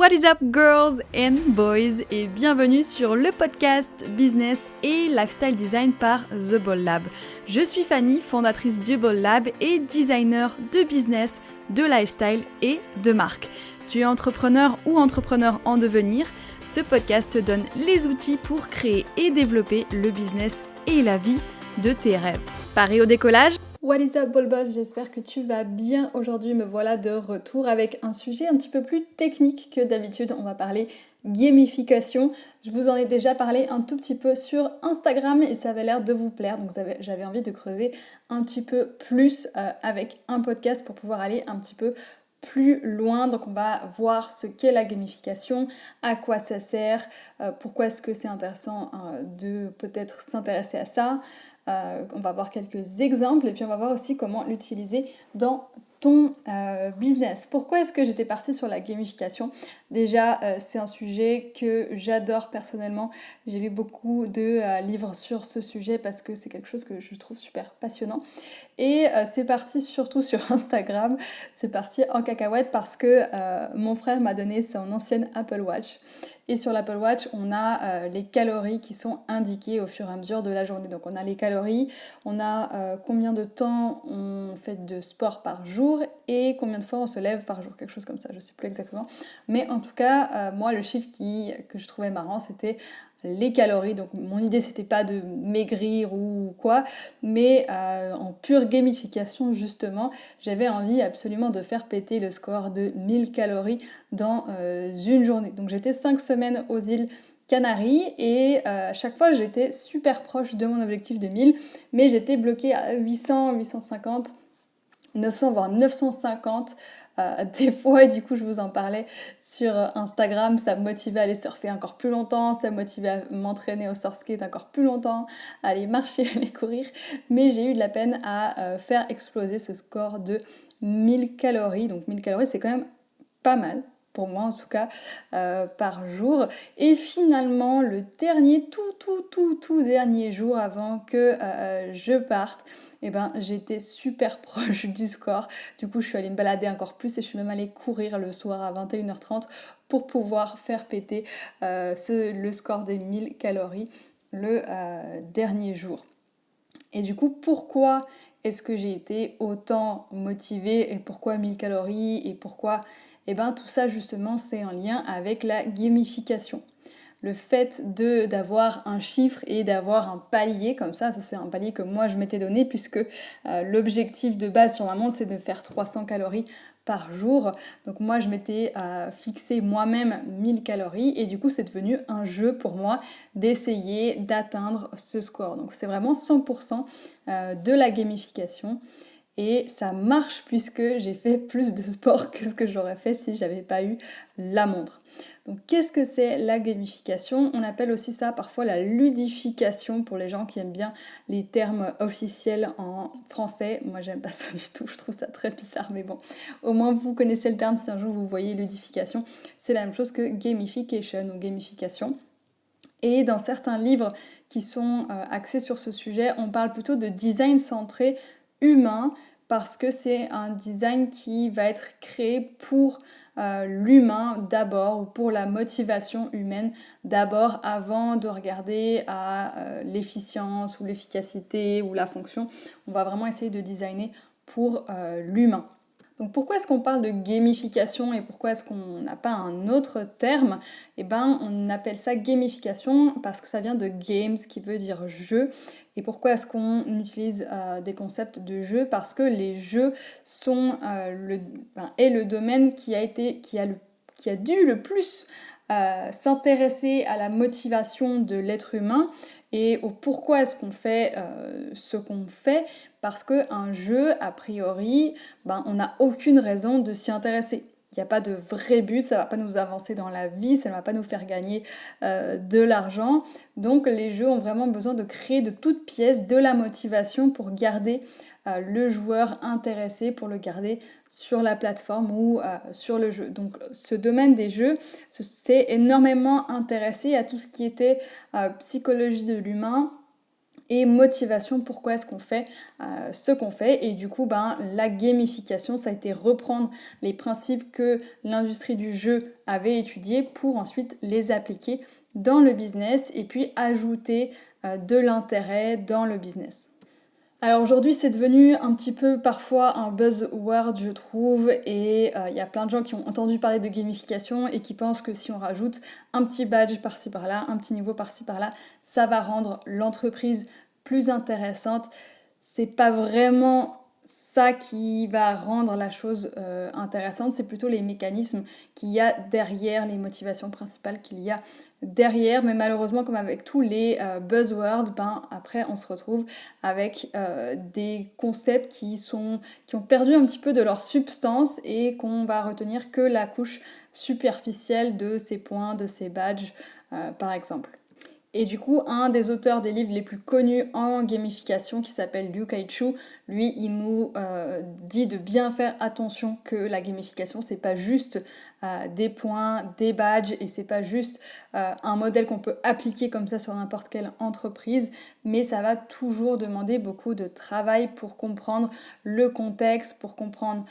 What is up girls and boys et bienvenue sur le podcast Business et Lifestyle Design par The Bold Lab. Je suis Fanny, fondatrice du Bold Lab et designer de business, de lifestyle et de marque. Tu es entrepreneur ou entrepreneur en devenir, ce podcast te donne les outils pour créer et développer le business et la vie de tes rêves. Paré au décollage? What is up Bold Boss, j'espère que tu vas bien. Aujourd'hui me voilà de retour avec un sujet un petit peu plus technique que d'habitude. On va parler gamification. Je vous en ai déjà parlé un tout petit peu sur Instagram et ça avait l'air de vous plaire. Donc j'avais envie de creuser un petit peu plus avec un podcast pour pouvoir aller un petit peu plus loin. Donc on va voir ce qu'est la gamification, à quoi ça sert, pourquoi est-ce que c'est intéressant de peut-être s'intéresser à ça. On va voir quelques exemples et puis on va voir aussi comment l'utiliser dans ton business. Pourquoi est-ce que j'étais partie sur la gamification? Déjà, c'est un sujet que j'adore personnellement. J'ai lu beaucoup de livres sur ce sujet parce que c'est quelque chose que je trouve super passionnant. Et c'est parti surtout sur Instagram. C'est parti en cacahuète parce que mon frère m'a donné son ancienne Apple Watch. Et sur l'Apple Watch, on a les calories qui sont indiquées au fur et à mesure de la journée. Donc on a les calories, on a combien de temps on fait de sport par jour et combien de fois on se lève par jour, quelque chose comme ça, je ne sais plus exactement. Mais en tout cas, moi le chiffre que je trouvais marrant, c'était les calories. Donc mon idée c'était pas de maigrir ou quoi, mais en pure gamification justement, j'avais envie absolument de faire péter le score de 1000 calories dans une journée. Donc j'étais 5 semaines aux îles Canaries et à chaque fois j'étais super proche de mon objectif de 1000, mais j'étais bloquée à 800, 850, 900 voire 950 des fois, et du coup je vous en parlais sur Instagram, ça me motivait à aller surfer encore plus longtemps, ça me motivait à m'entraîner au surfskate encore plus longtemps, à aller marcher, à aller courir, mais j'ai eu de la peine à faire exploser ce score de 1000 calories. Donc 1000 calories c'est quand même pas mal, pour moi en tout cas, par jour. Et finalement, le dernier, tout dernier jour avant que je parte, et ben j'étais super proche du score. Du coup, je suis allée me balader encore plus et je suis même allée courir le soir à 21h30 pour pouvoir faire péter le score des 1000 calories le dernier jour. Et du coup, pourquoi est-ce que j'ai été autant motivée et pourquoi 1000 calories et pourquoi... Eh bien tout ça justement c'est en lien avec la gamification. Le fait d'avoir un chiffre et d'avoir un palier comme ça c'est un palier que moi je m'étais donné puisque l'objectif de base sur ma montre c'est de faire 300 calories par jour. Donc moi je m'étais fixé moi-même 1000 calories et du coup c'est devenu un jeu pour moi d'essayer d'atteindre ce score. Donc c'est vraiment 100% de la gamification. Et ça marche puisque j'ai fait plus de sport que ce que j'aurais fait si j'avais pas eu la montre. Donc qu'est-ce que c'est la gamification? On appelle aussi ça parfois la ludification pour les gens qui aiment bien les termes officiels en français. Moi j'aime pas ça du tout, je trouve ça très bizarre, mais bon, au moins vous connaissez le terme si un jour vous voyez ludification. C'est la même chose que gamification ou gamification. Et dans certains livres qui sont axés sur ce sujet, on parle plutôt de design centré humain parce que c'est un design qui va être créé pour l'humain d'abord ou pour la motivation humaine d'abord avant de regarder à l'efficience ou l'efficacité ou la fonction. On va vraiment essayer de designer pour l'humain. Donc pourquoi est-ce qu'on parle de gamification et pourquoi est-ce qu'on n'a pas un autre terme? Eh ben on appelle ça gamification parce que ça vient de games qui veut dire jeu. Et pourquoi est-ce qu'on utilise des concepts de jeu? Parce que les jeux sont le domaine qui a dû le plus s'intéresser à la motivation de l'être humain et au pourquoi est-ce qu'on fait ce qu'on fait, parce qu'un jeu, a priori, on n'a aucune raison de s'y intéresser. Il n'y a pas de vrai but, ça ne va pas nous avancer dans la vie, ça ne va pas nous faire gagner de l'argent. Donc les jeux ont vraiment besoin de créer de toutes pièces de la motivation pour garder le joueur intéressé, pour le garder sur la plateforme ou sur le jeu. Donc ce domaine des jeux s'est énormément intéressé à tout ce qui était psychologie de l'humain et motivation, pourquoi est-ce qu'on fait ce qu'on fait. Et du coup, la gamification, ça a été reprendre les principes que l'industrie du jeu avait étudiés pour ensuite les appliquer dans le business et puis ajouter de l'intérêt dans le business. Alors aujourd'hui, c'est devenu un petit peu parfois un buzzword, je trouve, et il y a plein de gens qui ont entendu parler de gamification et qui pensent que si on rajoute un petit badge par-ci par-là, un petit niveau par-ci par-là, ça va rendre l'entreprise plus intéressante. C'est pas vraiment ça qui va rendre la chose intéressante, c'est plutôt les mécanismes qu'il y a derrière, les motivations principales qu'il y a derrière. Mais malheureusement, comme avec tous les buzzwords, après on se retrouve avec des concepts qui ont perdu un petit peu de leur substance et qu'on va retenir que la couche superficielle de ces points, de ces badges, par exemple. Et du coup, un des auteurs des livres les plus connus en gamification, qui s'appelle Liu Kai-Chu, lui, il nous dit de bien faire attention que la gamification, c'est pas juste des points, des badges, et c'est pas juste un modèle qu'on peut appliquer comme ça sur n'importe quelle entreprise, mais ça va toujours demander beaucoup de travail pour comprendre le contexte, pour comprendre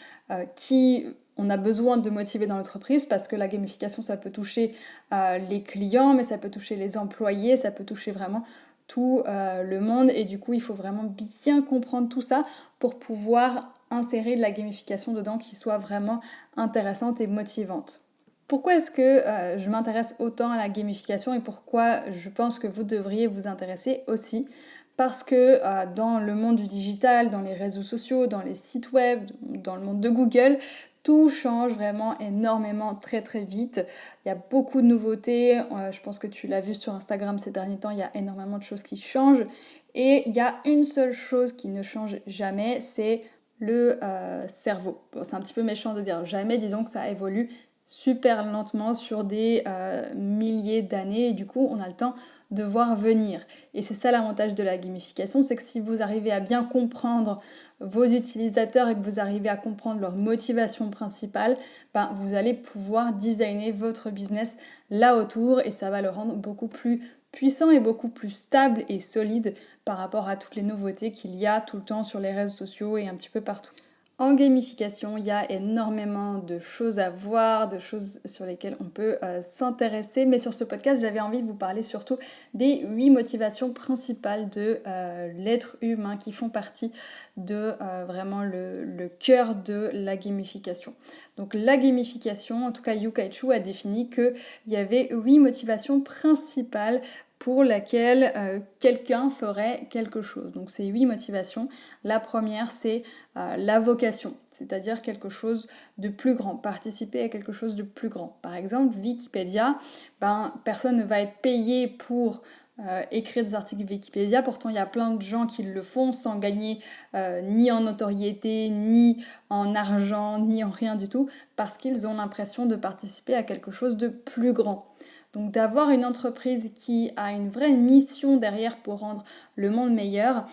qui on a besoin de motiver dans l'entreprise, parce que la gamification, ça peut toucher les clients, mais ça peut toucher les employés, ça peut toucher vraiment tout le monde. Et du coup, il faut vraiment bien comprendre tout ça pour pouvoir insérer de la gamification dedans qui soit vraiment intéressante et motivante. Pourquoi est-ce que je m'intéresse autant à la gamification et pourquoi je pense que vous devriez vous intéresser aussi? Parce que dans le monde du digital, dans les réseaux sociaux, dans les sites web, dans le monde de Google, tout change vraiment énormément très très vite. Il y a beaucoup de nouveautés, je pense que tu l'as vu sur Instagram ces derniers temps, il y a énormément de choses qui changent. Et il y a une seule chose qui ne change jamais, c'est le cerveau. Bon, c'est un petit peu méchant de dire jamais, disons que ça évolue super lentement sur des milliers d'années et du coup on a le temps de voir venir. Et c'est ça l'avantage de la gamification, c'est que si vous arrivez à bien comprendre vos utilisateurs et que vous arrivez à comprendre leur motivation principale, vous allez pouvoir designer votre business là autour et ça va le rendre beaucoup plus puissant et beaucoup plus stable et solide par rapport à toutes les nouveautés qu'il y a tout le temps sur les réseaux sociaux et un petit peu partout. En gamification, il y a énormément de choses à voir, de choses sur lesquelles on peut s'intéresser. Mais sur ce podcast, j'avais envie de vous parler surtout des 8 motivations principales de l'être humain qui font partie de vraiment le cœur de la gamification. Donc la gamification, en tout cas Liu Kai-Chu a défini qu'il y avait 8 motivations principales pour laquelle quelqu'un ferait quelque chose. Donc ces 8 motivations. La première, c'est la vocation, c'est-à-dire quelque chose de plus grand, participer à quelque chose de plus grand. Par exemple, Wikipédia, personne ne va être payé pour écrire des articles Wikipédia, pourtant il y a plein de gens qui le font sans gagner ni en notoriété, ni en argent, ni en rien du tout, parce qu'ils ont l'impression de participer à quelque chose de plus grand. Donc d'avoir une entreprise qui a une vraie mission derrière pour rendre le monde meilleur,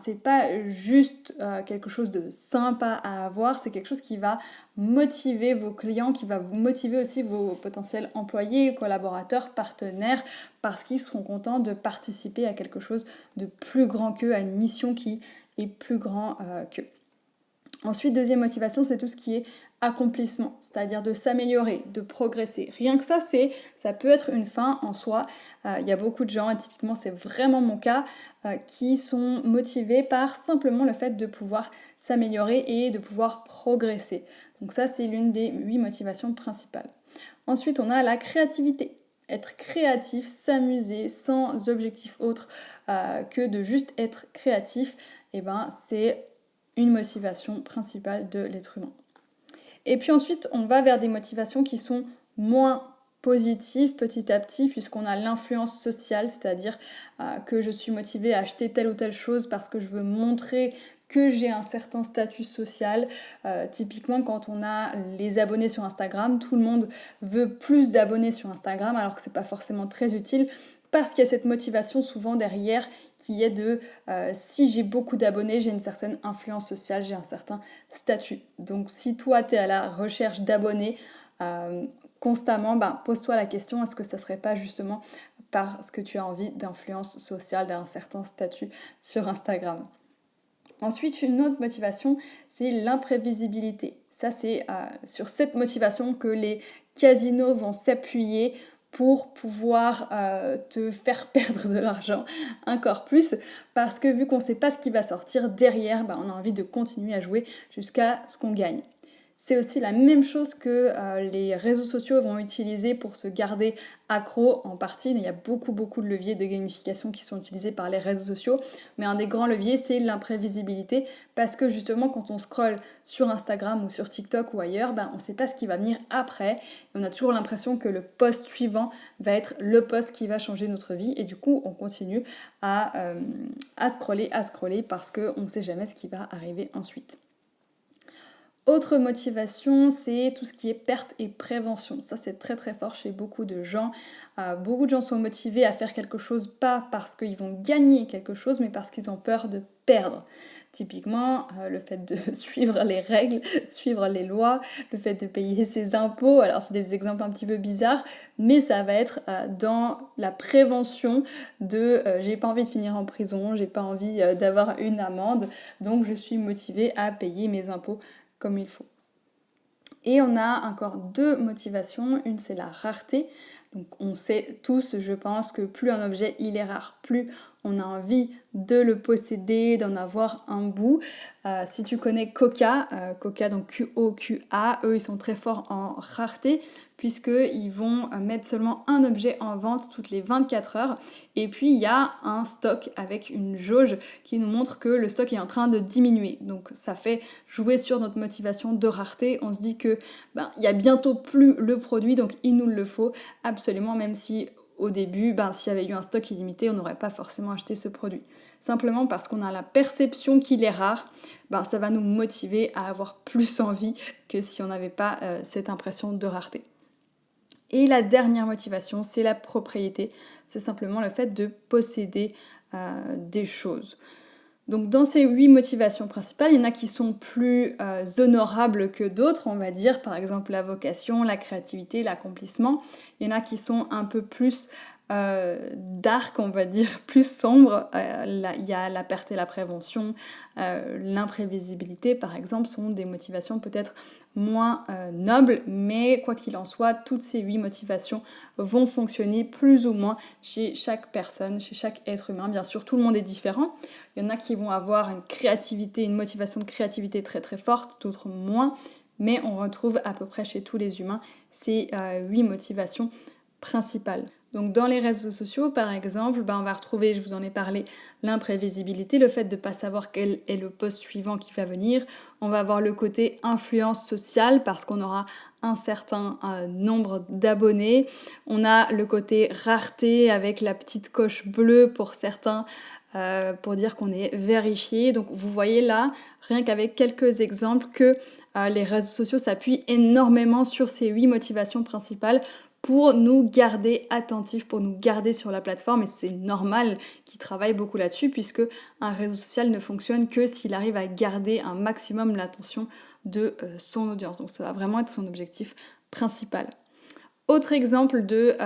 c'est pas juste quelque chose de sympa à avoir, c'est quelque chose qui va motiver vos clients, qui va motiver aussi vos potentiels employés, collaborateurs, partenaires, parce qu'ils seront contents de participer à quelque chose de plus grand qu'eux, à une mission qui est plus grand qu'eux. Ensuite, deuxième motivation, c'est tout ce qui est accomplissement, c'est-à-dire de s'améliorer, de progresser. Rien que ça, ça peut être une fin en soi. Il y a beaucoup de gens, et typiquement c'est vraiment mon cas, qui sont motivés par simplement le fait de pouvoir s'améliorer et de pouvoir progresser. Donc ça, c'est l'une des 8 motivations principales. Ensuite, on a la créativité. Être créatif, s'amuser sans objectif autre que de juste être créatif, c'est une motivation principale de l'être humain. Et puis ensuite, on va vers des motivations qui sont moins positives petit à petit, puisqu'on a l'influence sociale, c'est-à-dire que je suis motivée à acheter telle ou telle chose parce que je veux montrer que j'ai un certain statut social. Typiquement, quand on a les abonnés sur Instagram, tout le monde veut plus d'abonnés sur Instagram, alors que c'est pas forcément très utile, parce qu'il y a cette motivation souvent derrière qui est de si j'ai beaucoup d'abonnés, j'ai une certaine influence sociale, j'ai un certain statut. Donc si toi tu es à la recherche d'abonnés constamment, pose-toi la question, est-ce que ça serait pas justement parce que tu as envie d'influence sociale, d'un certain statut sur Instagram. Ensuite, une autre motivation, c'est l'imprévisibilité. Ça, c'est sur cette motivation que les casinos vont s'appuyer pour pouvoir te faire perdre de l'argent encore plus, parce que vu qu'on ne sait pas ce qui va sortir derrière, on a envie de continuer à jouer jusqu'à ce qu'on gagne. C'est aussi la même chose que les réseaux sociaux vont utiliser pour se garder accro en partie. Il y a beaucoup de leviers de gamification qui sont utilisés par les réseaux sociaux, mais un des grands leviers, c'est l'imprévisibilité, parce que justement quand on scrolle sur Instagram ou sur TikTok ou ailleurs, on ne sait pas ce qui va venir après. Et on a toujours l'impression que le post suivant va être le post qui va changer notre vie, et du coup on continue à scroller parce qu'on ne sait jamais ce qui va arriver ensuite. Autre motivation, c'est tout ce qui est perte et prévention. Ça, c'est très très fort chez beaucoup de gens. Beaucoup de gens sont motivés à faire quelque chose, pas parce qu'ils vont gagner quelque chose, mais parce qu'ils ont peur de perdre. Typiquement, le fait de suivre les règles, suivre les lois, le fait de payer ses impôts. Alors, c'est des exemples un petit peu bizarres, mais ça va être dans la prévention de j'ai pas envie de finir en prison, j'ai pas envie d'avoir une amende, donc je suis motivée à payer mes impôts comme il faut. Et on a encore deux motivations. Une, c'est la rareté. Donc on sait tous, je pense, que plus un objet il est rare, plus on a envie de le posséder, d'en avoir un bout. Si tu connais Coca, Coca donc Q-O-Q-A, eux ils sont très forts en rareté puisqu'ils vont mettre seulement un objet en vente toutes les 24 heures. Et puis il y a un stock avec une jauge qui nous montre que le stock est en train de diminuer. Donc ça fait jouer sur notre motivation de rareté. On se dit que il y a bientôt plus le produit, donc il nous le faut absolument, même si au début, s'il y avait eu un stock illimité, on n'aurait pas forcément acheté ce produit. Simplement parce qu'on a la perception qu'il est rare, ça va nous motiver à avoir plus envie que si on n'avait pas cette impression de rareté. Et la dernière motivation, c'est la propriété. C'est simplement le fait de posséder des choses. Donc dans ces 8 motivations principales, il y en a qui sont plus honorables que d'autres, on va dire, par exemple la vocation, la créativité, l'accomplissement. Il y en a qui sont un peu plus dark, on va dire, plus sombres. Il y a la perte et la prévention, l'imprévisibilité, par exemple, sont des motivations peut-être moins nobles, mais quoi qu'il en soit, toutes ces 8 motivations vont fonctionner plus ou moins chez chaque personne, chez chaque être humain. Bien sûr, tout le monde est différent. Il y en a qui vont avoir une créativité, une motivation de créativité très très forte, d'autres moins, mais on retrouve à peu près chez tous les humains ces 8 motivations principales. Donc dans les réseaux sociaux, par exemple, on va retrouver, je vous en ai parlé, l'imprévisibilité, le fait de ne pas savoir quel est le post suivant qui va venir. On va avoir le côté influence sociale parce qu'on aura un certain nombre d'abonnés. On a le côté rareté avec la petite coche bleue pour certains, pour dire qu'on est vérifié. Donc vous voyez là, rien qu'avec quelques exemples, que les réseaux sociaux s'appuient énormément sur ces 8 motivations principales pour nous garder attentifs, pour nous garder sur la plateforme, et c'est normal qu'ils travaillent beaucoup là-dessus puisque un réseau social ne fonctionne que s'il arrive à garder un maximum l'attention de son audience. Donc ça va vraiment être son objectif principal. Autre exemple de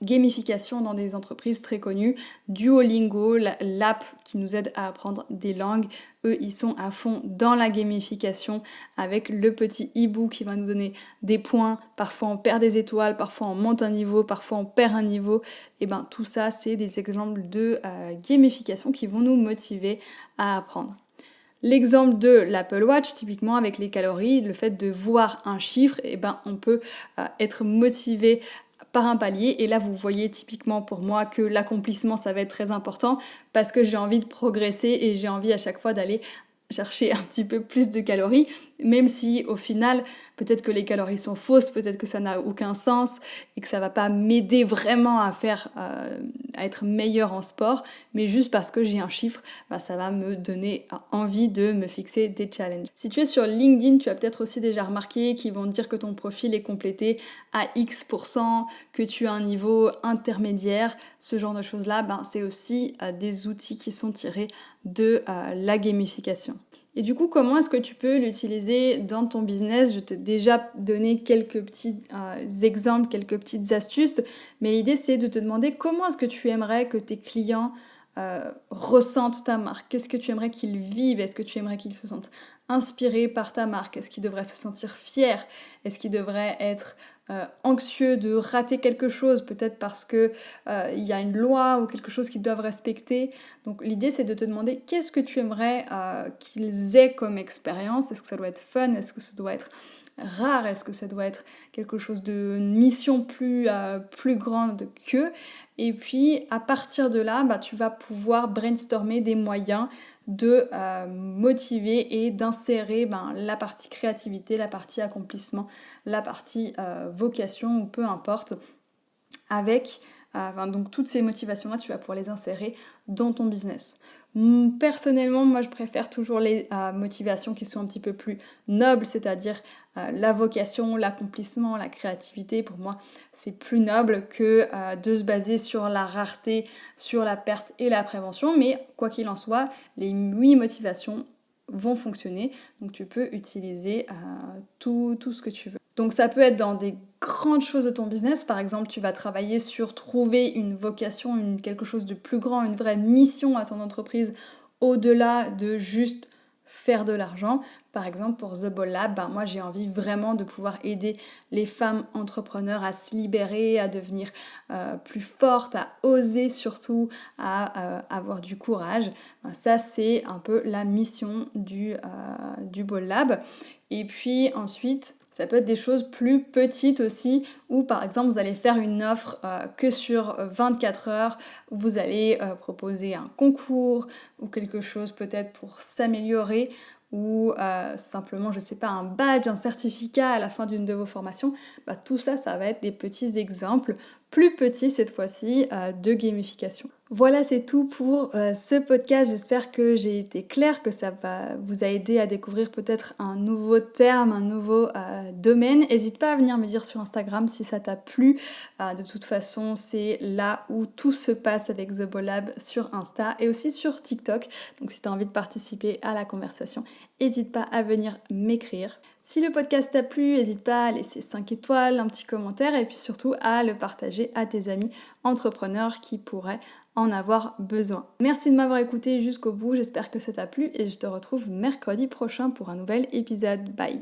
gamification dans des entreprises très connues, Duolingo, l'app qui nous aide à apprendre des langues. Eux, ils sont à fond dans la gamification avec le petit hibou qui va nous donner des points. Parfois, on perd des étoiles, parfois on monte un niveau, parfois on perd un niveau. Et tout ça, c'est des exemples de gamification qui vont nous motiver à apprendre. L'exemple de l'Apple Watch, typiquement avec les calories, le fait de voir un chiffre, on peut être motivé par un palier. Et là, vous voyez typiquement pour moi que l'accomplissement, ça va être très important parce que j'ai envie de progresser et j'ai envie à chaque fois d'aller chercher un petit peu plus de calories, même si au final, peut-être que les calories sont fausses, peut-être que ça n'a aucun sens et que ça va pas m'aider vraiment à être meilleure en sport, mais juste parce que j'ai un chiffre, ça va me donner envie de me fixer des challenges. Si tu es sur LinkedIn, tu as peut-être aussi déjà remarqué qu'ils vont dire que ton profil est complété à X%, que tu as un niveau intermédiaire, ce genre de choses-là, c'est aussi des outils qui sont tirés de la gamification. Et du coup, comment est-ce que tu peux l'utiliser dans ton business? Je t'ai déjà donné quelques petits exemples, quelques petites astuces, mais l'idée c'est de te demander comment est-ce que tu aimerais que tes clients ressentent ta marque? Qu'est-ce que tu aimerais qu'ils vivent? Est-ce que tu aimerais qu'ils se sentent inspirés par ta marque? Est-ce qu'ils devraient se sentir fiers? Est-ce qu'ils devraient être anxieux de rater quelque chose, peut-être parce que il y a une loi ou quelque chose qu'ils doivent respecter? Donc l'idée, c'est de te demander qu'est-ce que tu aimerais qu'ils aient comme expérience. Est-ce que ça doit être fun? Est-ce que ça doit être rare? Est-ce que ça doit être quelque chose de une mission plus grande qu'eux? Et puis à partir de là, bah, tu vas pouvoir brainstormer des moyens de motiver et d'insérer ben, la partie créativité, la partie accomplissement, la partie vocation ou peu importe avec enfin, donc toutes ces motivations-là, tu vas pouvoir les insérer dans ton business. Personnellement, moi je préfère toujours les motivations qui sont un petit peu plus nobles, c'est-à-dire la vocation, l'accomplissement, la créativité. Pour moi, c'est plus noble que de se baser sur la rareté, sur la perte et la prévention. Mais quoi qu'il en soit, les 8 motivations vont fonctionner. Donc tu peux utiliser tout ce que tu veux. Donc ça peut être dans des grandes choses de ton business. Par exemple, tu vas travailler sur trouver une vocation, quelque chose de plus grand, une vraie mission à ton entreprise au-delà de juste faire de l'argent. Par exemple, pour The Ball Lab, ben, moi j'ai envie vraiment de pouvoir aider les femmes entrepreneurs à se libérer, à devenir plus fortes, à oser surtout, à avoir du courage. Ben, ça, c'est un peu la mission du Ball Lab. Et puis ensuite, ça peut être des choses plus petites aussi, où par exemple vous allez faire une offre que sur 24 heures, où vous allez proposer un concours ou quelque chose peut-être pour s'améliorer, ou simplement, je sais pas, un badge, un certificat à la fin d'une de vos formations. Bah, tout ça, ça va être des petits exemples, plus petits cette fois-ci, de gamification. Voilà, c'est tout pour ce podcast. J'espère que j'ai été claire, que ça va vous a aidé à découvrir peut-être un nouveau terme, un nouveau domaine. N'hésite pas à venir me dire sur Instagram si ça t'a plu. De toute façon, c'est là où tout se passe avec The Ball Lab sur Insta et aussi sur TikTok. Donc si tu as envie de participer à la conversation, n'hésite pas à venir m'écrire. Si le podcast t'a plu, n'hésite pas à laisser 5 étoiles, un petit commentaire et puis surtout à le partager à tes amis entrepreneurs qui pourraient en avoir besoin. Merci de m'avoir écouté jusqu'au bout, j'espère que ça t'a plu et je te retrouve mercredi prochain pour un nouvel épisode. Bye!